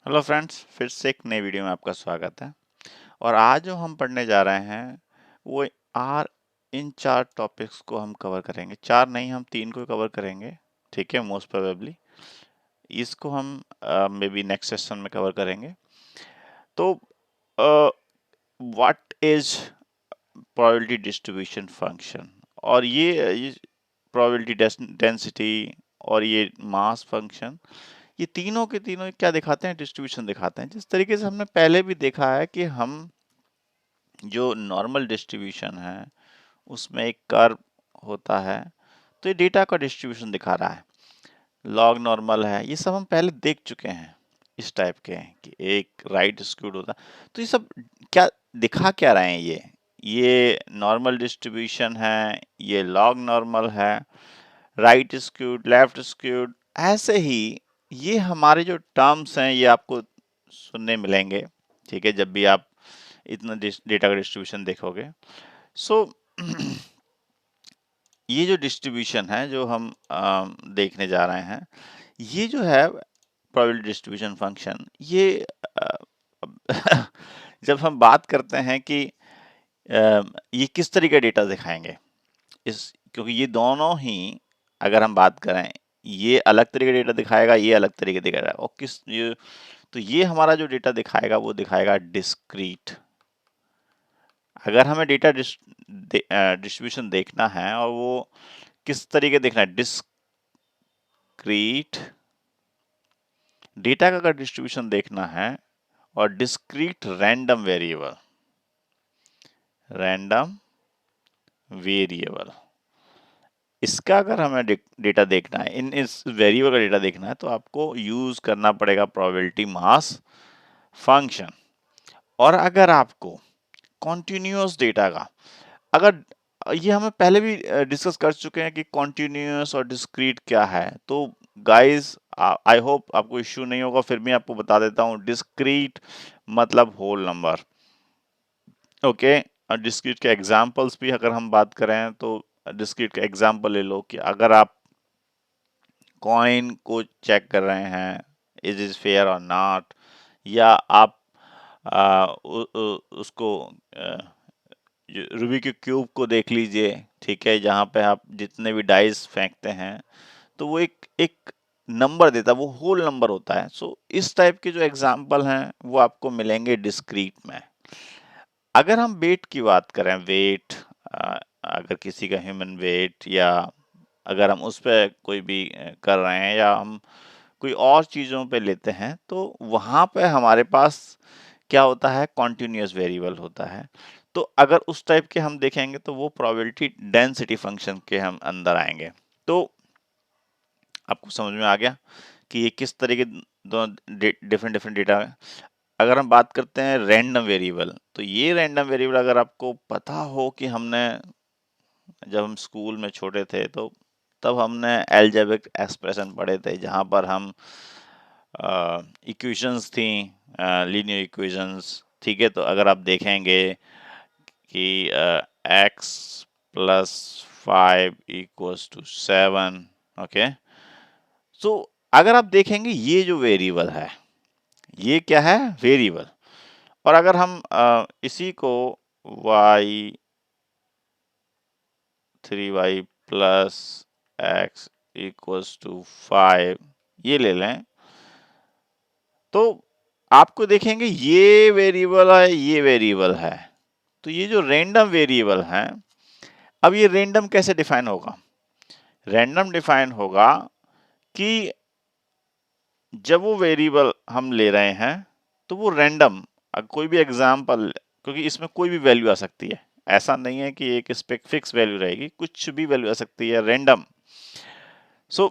Hello friends, फिर से एक नई वीडियो में आपका स्वागत है। और आज जो हम पढ़ने जा रहे हैं वो आर इन 4 टॉपिक्स को हम कवर करेंगे। 4 नहीं, हम 3 को कवर करेंगे। ठीक है, मोस्ट प्रोबेबली इसको हम मे बी नेक्स्ट सेशन में कवर करेंगे। तो what is probability distribution function, और ये प्रोबेबिलिटी डेंसिटी और ये मास फंक्शन, ये तीनों के तीनों क्या दिखाते हैं? डिस्ट्रीब्यूशन दिखाते हैं। जिस तरीके से हमने पहले भी देखा है कि हम जो नॉर्मल डिस्ट्रीब्यूशन है उसमें एक कर्व होता है, तो ये डेटा का डिस्ट्रीब्यूशन दिखा रहा है। लॉग नॉर्मल है, ये सब हम पहले देख चुके हैं। इस टाइप के कि एक राइट स्क्यूड होता है। तो ये सब क्या दिखा क्या रहे हैं? ये नॉर्मल डिस्ट्रीब्यूशन है, ये लॉग नॉर्मल है, राइट स्क्यूड, लेफ्ट स्क्यूड। ऐसे ही ये हमारे जो टर्म्स हैं ये आपको सुनने मिलेंगे। ठीक है, जब भी आप इतना डेटा का डिस्ट्रीब्यूशन देखोगे। सो ये जो डिस्ट्रीब्यूशन है जो हम देखने जा रहे हैं, ये जो है प्रोबेबिलिटी डिस्ट्रीब्यूशन फंक्शन, ये जब हम बात करते हैं कि ये किस तरीके का डेटा दिखाएंगे, इस क्योंकि ये दोनों ही, अगर हम बात करें, ये अलग तरीके का डेटा दिखाएगा, ये अलग तरीके दिखाएगा। और तो ये हमारा जो डेटा दिखाएगा वो दिखाएगा डिस्क्रीट। अगर हमें डेटा डिस्ट्रीब्यूशन देखना है और वो किस तरीके देखना है, डिस्क्रीट डेटा का अगर डिस्ट्रीब्यूशन देखना है और डिस्क्रीट रैंडम वेरिएबल, इसका अगर हमें डेटा देखना है, इस वेरिएबल का डेटा देखना है, तो आपको यूज करना पड़ेगा प्रोबेबिलिटी मास फंक्शन। और अगर आपको कॉन्टिन्यूअस डेटा का, अगर ये हमें पहले भी डिस्कस कर चुके हैं कि कॉन्टिन्यूअस और डिस्क्रीट क्या है। तो गाइस, आई होप आपको इश्यू नहीं होगा, फिर भी आपको बता देता हूँ। डिस्क्रीट मतलब होल नंबर। ओके, और डिस्क्रीट के एग्जांपल्स भी अगर हम बात करें तो डिस्क्रीट का एग्जांपल ले लो कि अगर आप कॉइन को चेक कर रहे हैं, इज फेयर और नॉट, या आप उसको रूबी के क्यूब को देख लीजिए। ठीक है, जहाँ पे आप जितने भी डाइस फेंकते हैं तो वो एक एक नंबर देता है, वो होल नंबर होता है। सो इस टाइप के जो एग्जांपल हैं वो आपको मिलेंगे डिस्क्रीट में। अगर हम वेट की बात करें, वेट, अगर किसी का ह्यूमन वेट, या अगर हम उस पर कोई भी कर रहे हैं, या हम कोई और चीज़ों पे लेते हैं, तो वहाँ पे हमारे पास क्या होता है? कॉन्टिन्यूअस वेरिएबल होता है। तो अगर उस टाइप के हम देखेंगे तो वो प्रोबेबिलिटी डेंसिटी फंक्शन के हम अंदर आएंगे। तो आपको समझ में आ गया कि ये किस तरह के दोनों डिफरेंट डिफरेंट डेटा है। अगर हम बात करते हैं रैंडम वेरिएबल, तो ये रैंडम वेरिएबल अगर आपको पता हो कि हमने जब हम स्कूल में छोटे थे तो तब हमने एल्जेब्रिक एक्सप्रेशन पढ़े थे, जहाँ पर हम इक्वेशंस थी, लीनियर इक्वेशंस। ठीक है, तो अगर आप देखेंगे कि x plus 5 equals to 7। Okay, so अगर आप देखेंगे ये जो वेरिएबल है, ये क्या है? वेरिएबल। और अगर हम इसी को y3y plus x equals to 5 ये ले लें, तो आपको देखेंगे ये वेरिएबल है, ये वेरिएबल है। तो ये जो रैंडम वेरिएबल है, अब ये रैंडम कैसे डिफाइन होगा? रैंडम डिफाइन होगा कि जब वो वेरिएबल हम ले रहे हैं तो वो रैंडम, कोई भी एग्जाम्पल, क्योंकि इसमें कोई भी वैल्यू आ सकती है, ऐसा नहीं है कि एक फिक्स वैल्यू रहेगी, कुछ भी वैल्यू आ सकती है, रैंडम। सो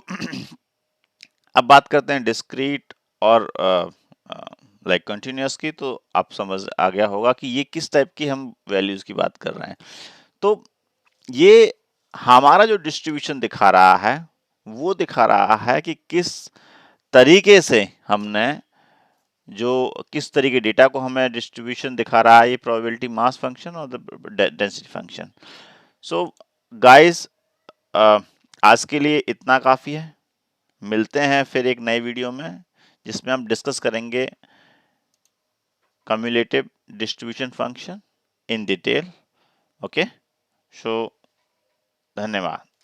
अब बात करते हैं डिस्क्रीट और लाइक कंटिन्यूअस की। तो आप समझ आ गया होगा कि ये किस टाइप की हम वैल्यूज की बात कर रहे हैं। तो ये हमारा जो डिस्ट्रीब्यूशन दिखा रहा है वो दिखा रहा है कि किस तरीके से हमने जो किस तरीके डेटा को हमें डिस्ट्रीब्यूशन दिखा रहा है, ये प्रोबेबिलिटी मास फंक्शन और डेंसिटी फंक्शन। सो गाइस, आज के लिए इतना काफ़ी है। मिलते हैं फिर एक नई वीडियो में जिसमें हम डिस्कस करेंगे cumulative distribution function in detail. Okay, so धन्यवाद.